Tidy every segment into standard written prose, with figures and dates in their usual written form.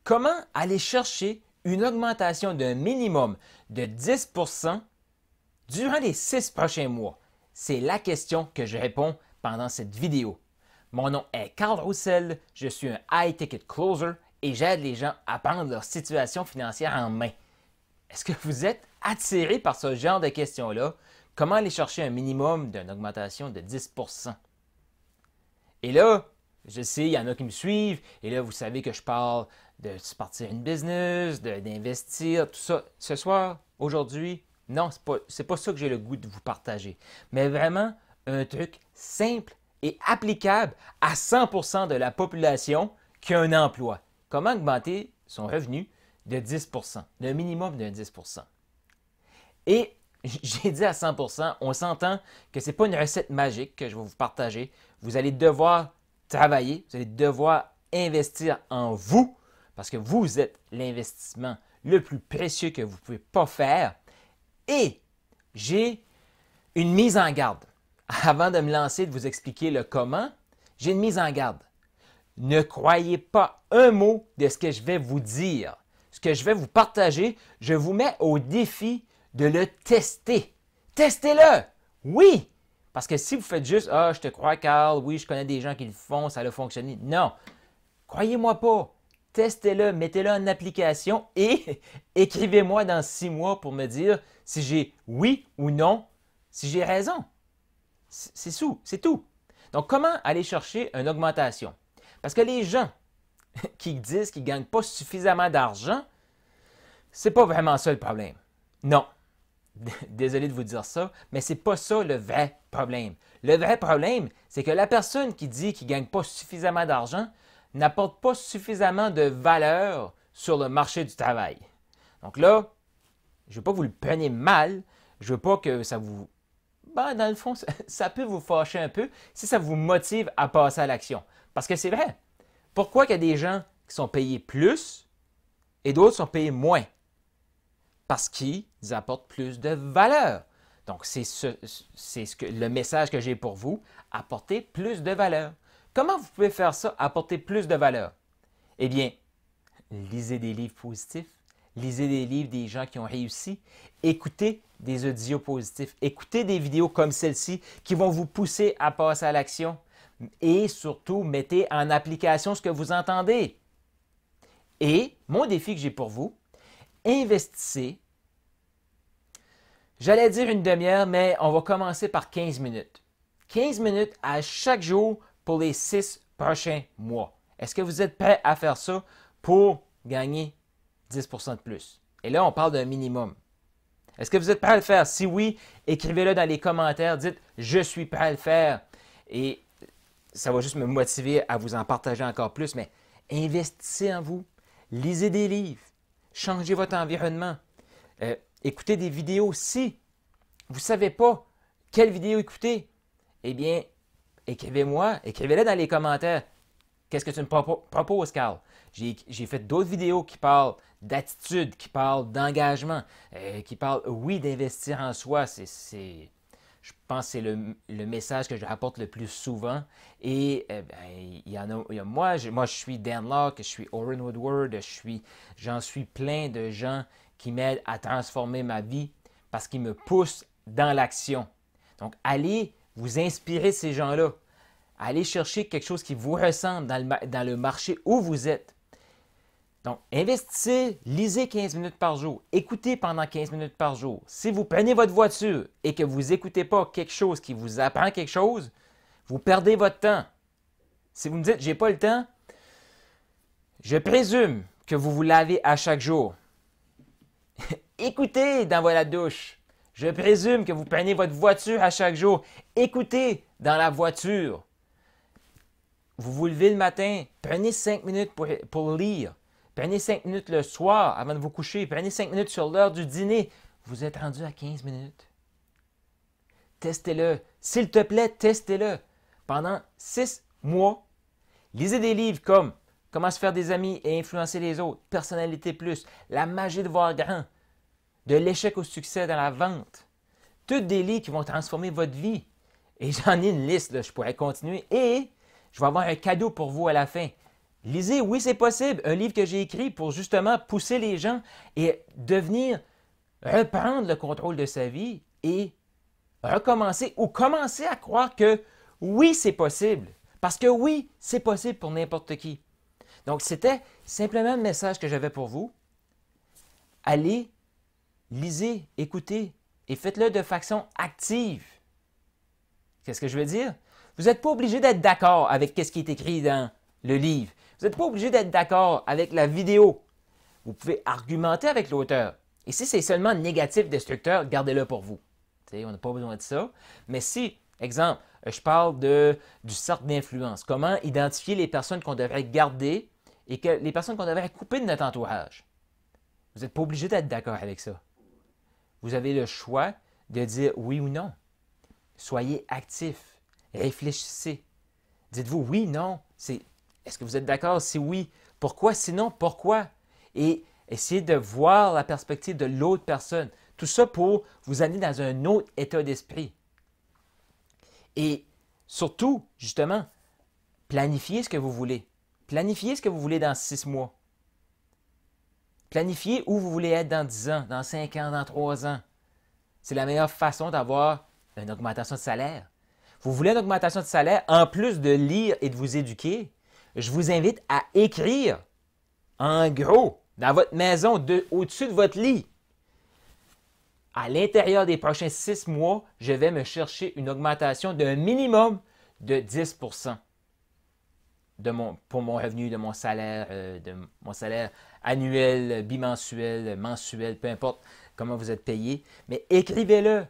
Comment aller chercher une augmentation d'un minimum de 10% durant les 6 prochains mois? C'est la question que je réponds pendant cette vidéo. Mon nom est Carl Roussel, je suis un High Ticket Closer et j'aide les gens à prendre leur situation financière en main. Est-ce que vous êtes attiré par ce genre de questions-là? Comment aller chercher un minimum d'une augmentation de 10%? Et là, je sais, il y en a qui me suivent, et là, vous savez que je parle de se partir une business, d'investir, tout ça. Ce soir, aujourd'hui, non, c'est pas ça que j'ai le goût de vous partager. Mais vraiment, un truc simple et applicable à 100% de la population qui a un emploi. Comment augmenter son revenu de 10%, d'un minimum de 10%. Et j'ai dit à 100%, on s'entend que ce n'est pas une recette magique que je vais vous partager. Vous allez devoir travailler, vous allez devoir investir en vous, parce que vous êtes l'investissement le plus précieux que vous ne pouvez pas faire. Et j'ai une mise en garde. Avant de me lancer, de vous expliquer le comment, j'ai une mise en garde. Ne croyez pas un mot de ce que je vais vous dire. Ce que je vais vous partager, je vous mets au défi de le tester. Testez-le! Oui! Parce que si vous faites juste « Ah, je te crois, Carl, oui, je connais des gens qui le font, ça a fonctionné. » Non! Croyez-moi pas! Testez-le, mettez-le en application et écrivez-moi dans 6 mois pour me dire si j'ai oui ou non, si j'ai raison. C'est tout. Donc, comment aller chercher une augmentation? Parce que les gens qui disent qu'ils ne gagnent pas suffisamment d'argent, c'est pas vraiment ça le problème. Non. Désolé de vous dire ça, mais c'est pas ça le vrai problème. Le vrai problème, c'est que la personne qui dit qu'il ne gagne pas suffisamment d'argent n'apporte pas suffisamment de valeur sur le marché du travail. Donc là, je ne veux pas que vous le preniez mal, je ne veux pas que ça vous... Ben, dans le fond, ça peut vous fâcher un peu si ça vous motive à passer à l'action. Parce que c'est vrai. Pourquoi il y a des gens qui sont payés plus et d'autres sont payés moins? Parce qu'ils apportent plus de valeur. Donc, c'est le message que j'ai pour vous, apporter plus de valeur. Comment vous pouvez faire ça, apporter plus de valeur? Eh bien, lisez des livres positifs, lisez des livres des gens qui ont réussi, écoutez des audios positifs, écoutez des vidéos comme celle-ci qui vont vous pousser à passer à l'action et surtout, mettez en application ce que vous entendez. Et mon défi que j'ai pour vous, investissez, j'allais dire une demi-heure, mais on va commencer par 15 minutes. 15 minutes à chaque jour pour les 6 prochains mois. Est-ce que vous êtes prêt à faire ça pour gagner 10% de plus? Et là, on parle d'un minimum. Est-ce que vous êtes prêt à le faire? Si oui, écrivez-le dans les commentaires. Dites « Je suis prêt à le faire ». Et ça va juste me motiver à vous en partager encore plus. Mais investissez en vous. Lisez des livres. Changez votre environnement. Écoutez des vidéos. Si vous ne savez pas quelle vidéo écouter, eh bien, écrivez-moi, écrivez-le dans les commentaires. Qu'est-ce que tu me proposes, Carl? J'ai fait d'autres vidéos qui parlent d'attitude, qui parlent d'engagement, qui parlent, oui, d'investir en soi. Je pense que c'est le message que je rapporte le plus souvent. Et il y a moi, je suis Dan Locke, je suis Oren Woodward, j'en suis plein de gens qui m'aident à transformer ma vie parce qu'ils me poussent dans l'action. Donc, allez vous inspirer de ces gens-là. Allez chercher quelque chose qui vous ressemble dans le marché où vous êtes. Donc, investissez, lisez 15 minutes par jour, écoutez pendant 15 minutes par jour. Si vous prenez votre voiture et que vous n'écoutez pas quelque chose qui vous apprend quelque chose, vous perdez votre temps. Si vous me dites « j'ai pas le temps », je présume que vous vous lavez à chaque jour. Écoutez dans la douche. Je présume que vous prenez votre voiture à chaque jour. Écoutez dans la voiture. Vous vous levez le matin, prenez 5 minutes pour lire. Prenez 5 minutes le soir avant de vous coucher. Prenez 5 minutes sur l'heure du dîner. Vous êtes rendu à 15 minutes. Testez-le. S'il te plaît, testez-le. Pendant 6 mois, lisez des livres comme Comment se faire des amis et influencer les autres, Personnalité plus, La magie de voir grand, De l'échec au succès dans la vente. Toutes des livres qui vont transformer votre vie. Et j'en ai une liste, là, je pourrais continuer. Et je vais avoir un cadeau pour vous à la fin. Lisez, oui, c'est possible, un livre que j'ai écrit pour justement pousser les gens et reprendre le contrôle de sa vie et recommencer ou commencer à croire que oui, c'est possible. Parce que oui, c'est possible pour n'importe qui. Donc, c'était simplement le message que j'avais pour vous. Allez, lisez, écoutez et faites-le de façon active. Qu'est-ce que je veux dire? Vous n'êtes pas obligé d'être d'accord avec ce qui est écrit dans le livre. Vous n'êtes pas obligé d'être d'accord avec la vidéo. Vous pouvez argumenter avec l'auteur. Et si c'est seulement négatif, destructeur, gardez-le pour vous. On n'a pas besoin de ça. Mais si, exemple, je parle du cercle d'influence, comment identifier les personnes qu'on devrait garder et les personnes qu'on devrait couper de notre entourage. Vous n'êtes pas obligé d'être d'accord avec ça. Vous avez le choix de dire oui ou non. Soyez actif. Réfléchissez. Dites-vous oui, non. Est-ce que vous êtes d'accord? Si oui, pourquoi? Sinon, pourquoi? Et essayez de voir la perspective de l'autre personne. Tout ça pour vous amener dans un autre état d'esprit. Et surtout, justement, planifiez ce que vous voulez. Planifiez ce que vous voulez dans 6 mois. Planifiez où vous voulez être dans 10 ans, dans 5 ans, dans 3 ans. C'est la meilleure façon d'avoir une augmentation de salaire. Vous voulez une augmentation de salaire, en plus de lire et de vous éduquer, je vous invite à écrire en gros, dans votre maison, au-dessus de votre lit. À l'intérieur des prochains 6 mois, je vais me chercher une augmentation d'un minimum de 10 pour mon revenu, de mon salaire annuel, bimensuel, mensuel, peu importe comment vous êtes payé. Mais écrivez-le.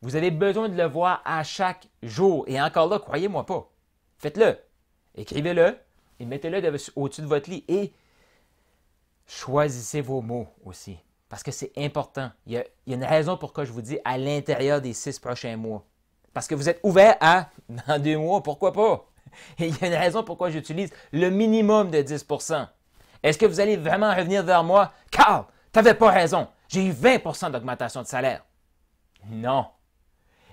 Vous avez besoin de le voir à chaque jour. Et encore là, croyez-moi pas. Faites-le. Écrivez-le et mettez-le au-dessus de votre lit. Et choisissez vos mots aussi. Parce que c'est important. Il y a une raison pourquoi je vous dis à l'intérieur des 6 prochains mois. Parce que vous êtes ouvert à dans 2 mois, pourquoi pas? Et il y a une raison pourquoi j'utilise le minimum de 10 %. Est-ce que vous allez vraiment revenir vers moi? Carl, tu n'avais pas raison. J'ai eu 20 % d'augmentation de salaire. Non.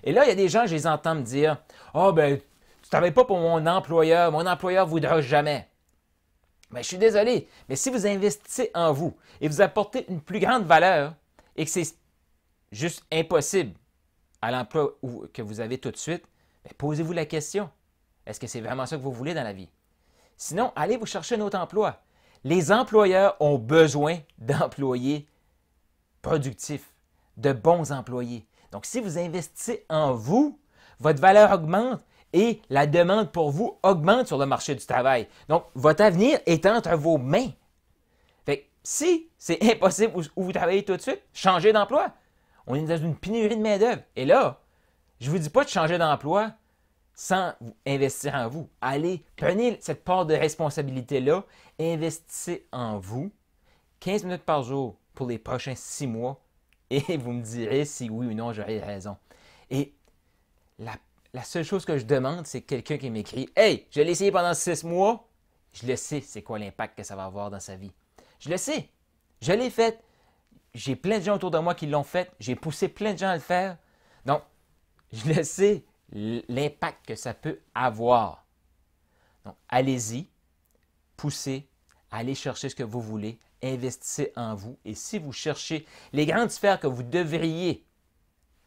Et là, il y a des gens, je les entends me dire, « Ah, ben, tu ne travailles pas pour mon employeur ne voudra jamais. » Mais je suis désolé, mais si vous investissez en vous et vous apportez une plus grande valeur et que c'est juste impossible à l'emploi que vous avez tout de suite, bien, posez-vous la question. Est-ce que c'est vraiment ça que vous voulez dans la vie? Sinon, allez vous chercher un autre emploi. Les employeurs ont besoin d'employés productifs, de bons employés. Donc, si vous investissez en vous, votre valeur augmente et la demande pour vous augmente sur le marché du travail. Donc, votre avenir est entre vos mains. Fait que si c'est impossible où vous travaillez tout de suite, changez d'emploi. On est dans une pénurie de main-d'œuvre. Et là, je ne vous dis pas de changer d'emploi sans investir en vous. Allez, prenez cette part de responsabilité-là, investissez en vous 15 minutes par jour pour les prochains 6 mois et vous me direz si oui ou non j'aurai raison. Et la seule chose que je demande, c'est quelqu'un qui m'écrit « Hey, je l'ai essayé pendant 6 mois, je le sais c'est quoi l'impact que ça va avoir dans sa vie. Je le sais, je l'ai fait. J'ai plein de gens autour de moi qui l'ont fait, j'ai poussé plein de gens à le faire. Donc, je le sais, l'impact que ça peut avoir. Donc, allez-y, poussez, allez chercher ce que vous voulez, investissez en vous. Et si vous cherchez les grandes sphères que vous devriez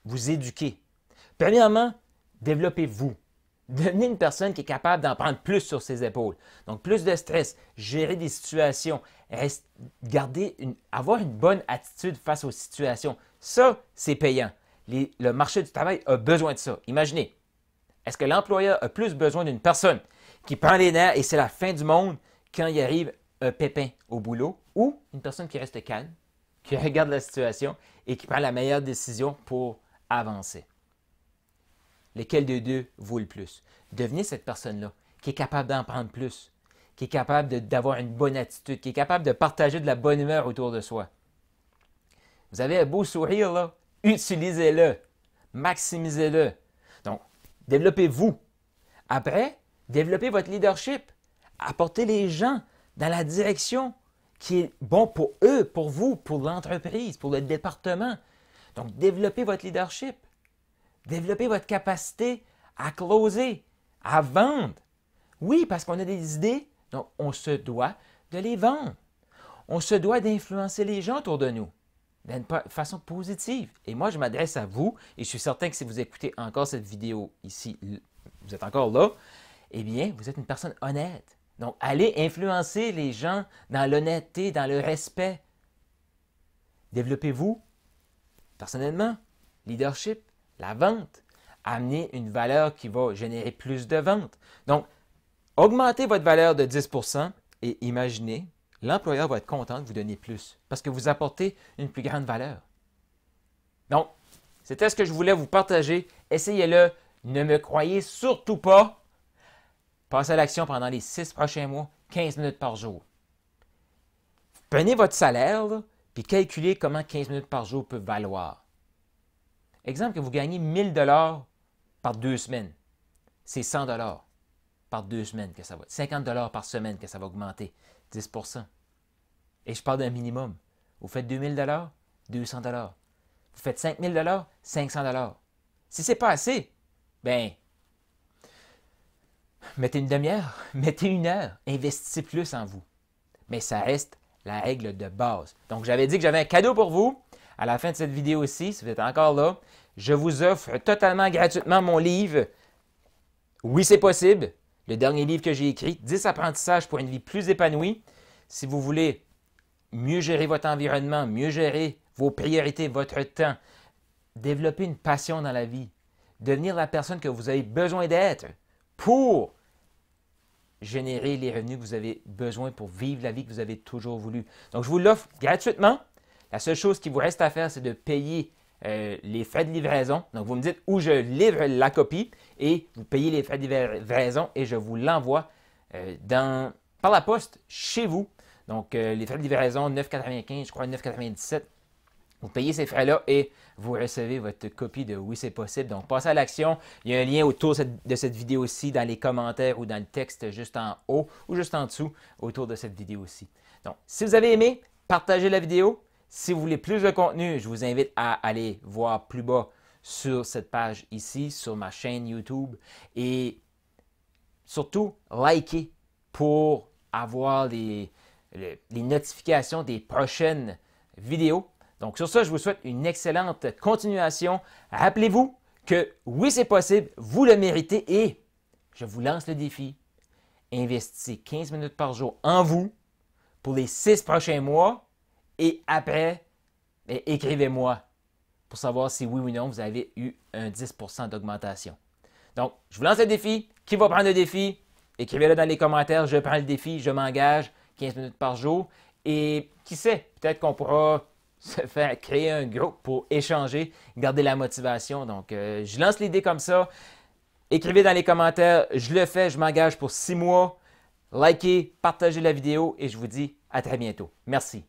vous éduquer, premièrement, développez-vous. Devenez une personne qui est capable d'en prendre plus sur ses épaules. Donc, plus de stress, gérer des situations, avoir une bonne attitude face aux situations. Ça, c'est payant. Le marché du travail a besoin de ça. Imaginez, est-ce que l'employeur a plus besoin d'une personne qui prend les nerfs et c'est la fin du monde quand il arrive un pépin au boulot ou une personne qui reste calme, qui regarde la situation et qui prend la meilleure décision pour avancer? Lequel des deux vaut le plus? Devenez cette personne-là qui est capable d'en prendre plus, qui est capable d'avoir une bonne attitude, qui est capable de partager de la bonne humeur autour de soi. Vous avez un beau sourire, là? Utilisez-le, maximisez-le. Donc, développez-vous. Après, développez votre leadership. Apportez les gens dans la direction qui est bon pour eux, pour vous, pour l'entreprise, pour le département. Donc, développez votre leadership. Développez votre capacité à closer, à vendre. Oui, parce qu'on a des idées Donc, on se doit de les vendre. On se doit d'influencer les gens autour de nous d'une façon positive. Et moi, je m'adresse à vous, et je suis certain que si vous écoutez encore cette vidéo ici, vous êtes encore là, eh bien, vous êtes une personne honnête. Donc, allez influencer les gens dans l'honnêteté, dans le respect. Développez-vous personnellement, leadership, la vente. Amenez une valeur qui va générer plus de ventes. Donc, augmentez votre valeur de 10 et imaginez, l'employeur va être content de vous donner plus parce que vous apportez une plus grande valeur. Donc, c'était ce que je voulais vous partager. Essayez-le. Ne me croyez surtout pas. Passez à l'action pendant les 6 prochains mois, 15 minutes par jour. Prenez votre salaire, là, puis calculez comment 15 minutes par jour peut valoir. Exemple que vous gagnez 1000 $ par 2 semaines. C'est 100 $ par 2 semaines que ça va. 50 $ par semaine que ça va augmenter. 10 %. Et je parle d'un minimum. Vous faites 2000 $, 200 $. Vous faites 5000 $, 500 $. Si ce n'est pas assez, ben, mettez une demi-heure, mettez une heure, investissez plus en vous. Mais ça reste la règle de base. Donc, j'avais dit que j'avais un cadeau pour vous. À la fin de cette vidéo aussi, si vous êtes encore là, je vous offre totalement gratuitement mon livre « Oui, c'est possible », le dernier livre que j'ai écrit, 10 apprentissages pour une vie plus épanouie. Si vous voulez mieux gérer votre environnement, mieux gérer vos priorités, votre temps, développer une passion dans la vie, devenir la personne que vous avez besoin d'être pour générer les revenus que vous avez besoin pour vivre la vie que vous avez toujours voulu. Donc, je vous l'offre gratuitement. La seule chose qui vous reste à faire, c'est de payer les frais de livraison. Donc, vous me dites où je livre la copie et vous payez les frais de livraison et je vous l'envoie par la poste chez vous. Donc, les frais de livraison, 9,95, je crois 9,97. Vous payez ces frais-là et vous recevez votre copie de Oui, c'est possible. Donc, passez à l'action. Il y a un lien autour de cette vidéo-ci dans les commentaires ou dans le texte juste en haut ou juste en dessous autour de cette vidéo-ci. Donc, si vous avez aimé, partagez la vidéo. Si vous voulez plus de contenu, je vous invite à aller voir plus bas sur cette page ici, sur ma chaîne YouTube. Et surtout, likez pour avoir les notifications des prochaines vidéos. Donc, sur ça, je vous souhaite une excellente continuation. Rappelez-vous que oui, c'est possible, vous le méritez et je vous lance le défi. Investissez 15 minutes par jour en vous pour les 6 prochains mois et après, écrivez-moi pour savoir si oui ou non vous avez eu un 10 % d'augmentation. Donc, je vous lance le défi. Qui va prendre le défi? Écrivez-le dans les commentaires. Je prends le défi, je m'engage 15 minutes par jour. Et qui sait, peut-être qu'on pourra se faire créer un groupe pour échanger, garder la motivation. Donc, je lance l'idée comme ça. Écrivez dans les commentaires, je le fais, je m'engage pour 6 mois. Likez, partagez la vidéo et je vous dis à très bientôt. Merci.